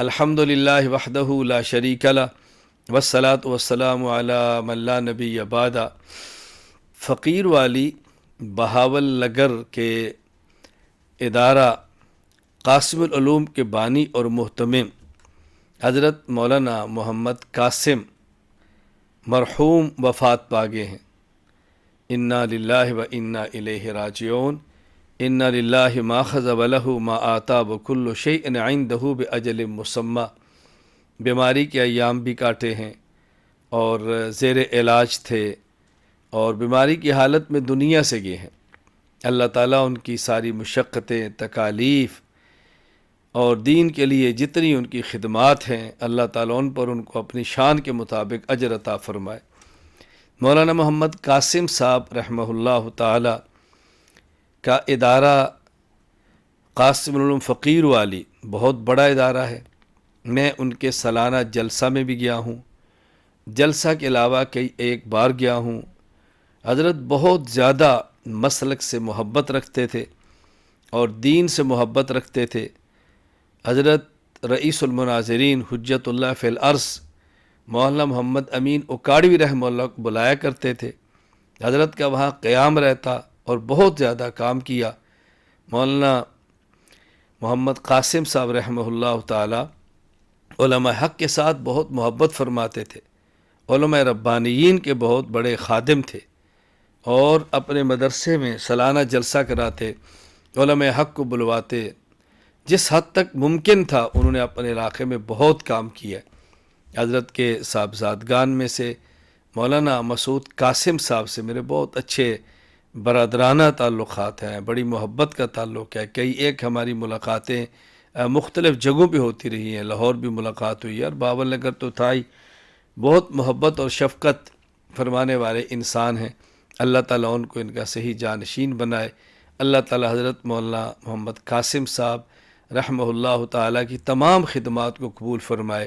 الحمدللہ وحدہ لا شریک لہ والصلاۃ والسلام علی من لا نبی بعد۔ فقیر والی بہاول نگر کے ادارہ قاسم العلوم کے بانی اور محتمم حضرت مولانا محمد قاسم مرحوم وفات پا گئے ہیں۔ انا للہ و انا الیہ راجعون۔ انا للہ ما اخذ ولہ ما آتا وکل شیء عندہ باجل مسمی۔ بیماری کے ایام بھی کاٹے ہیں اور زیر علاج تھے اور بیماری کی حالت میں دنیا سے گئے ہیں۔ اللہ تعالیٰ ان کی ساری مشقتیں، تکالیف اور دین کے لیے جتنی ان کی خدمات ہیں، اللہ تعالیٰ ان پر ان کو اپنی شان کے مطابق اجر عطا فرمائے۔ مولانا محمد قاسم صاحب رحمہ اللہ تعالی کا ادارہ قاسم العلوم فقیر والی بہت بڑا ادارہ ہے۔ میں ان کے سالانہ جلسہ میں بھی گیا ہوں، جلسہ کے علاوہ کئی ایک بار گیا ہوں۔ حضرت بہت زیادہ مسلک سے محبت رکھتے تھے اور دین سے محبت رکھتے تھے۔ حضرت رئیس المناظرین حجت اللہ فی الارض مولانا محمد امین اکاڑوی رحمہ اللہ کو بلایا کرتے تھے۔ حضرت کا وہاں قیام رہتا اور بہت زیادہ کام کیا۔ مولانا محمد قاسم صاحب رحمہ اللہ تعالی علماء حق کے ساتھ بہت محبت فرماتے تھے، علماء ربانیین کے بہت بڑے خادم تھے اور اپنے مدرسے میں سالانہ جلسہ کراتے، علماء حق کو بلواتے۔ جس حد تک ممکن تھا انہوں نے اپنے علاقے میں بہت کام کیا۔ حضرت کے صاحبزادگان میں سے مولانا مسعود قاسم صاحب سے میرے بہت اچھے برادرانہ تعلقات ہیں، بڑی محبت کا تعلق ہے۔ کئی ایک ہماری ملاقاتیں مختلف جگہوں پہ ہوتی رہی ہیں، لاہور بھی ملاقات ہوئی ہے اور بہاول نگر تو تھا ہی۔ بہت محبت اور شفقت فرمانے والے انسان ہیں۔ اللہ تعالیٰ ان کو ان کا صحیح جانشین بنائے۔ اللہ تعالیٰ حضرت مولانا محمد قاسم صاحب رحمہ اللہ تعالیٰ کی تمام خدمات کو قبول فرمائے،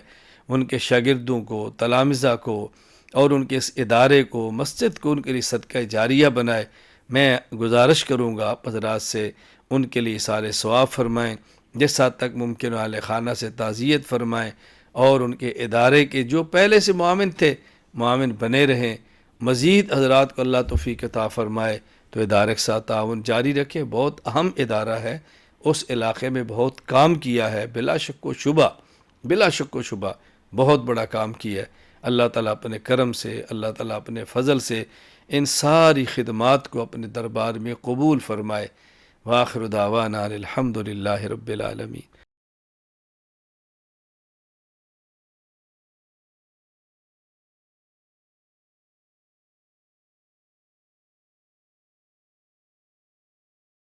ان کے شاگردوں کو، تلامذہ کو اور ان کے اس ادارے کو، مسجد کو ان کے لیے صدقہ جاریہ بنائے۔ میں گزارش کروں گا آپ حضرات سے ان کے لیے ایصال ثواب فرمائیں، جس حد تک ممکن اہل خانہ سے تعزیت فرمائیں اور ان کے ادارے کے جو پہلے سے معاون تھے معاون بنے رہیں۔ مزید حضرات کو اللہ توفیق عطا فرمائے تو ادارے کے ساتھ تعاون جاری رکھے۔ بہت اہم ادارہ ہے، اس علاقے میں بہت کام کیا ہے، بلا شک و شبہ بہت بڑا کام کیا ہے۔ اللہ تعالیٰ اپنے کرم سے، اللہ تعالیٰ اپنے فضل سے ان ساری خدمات کو اپنے دربار میں قبول فرمائے۔ وآخر دعوانا الحمدللہ رب العالمین۔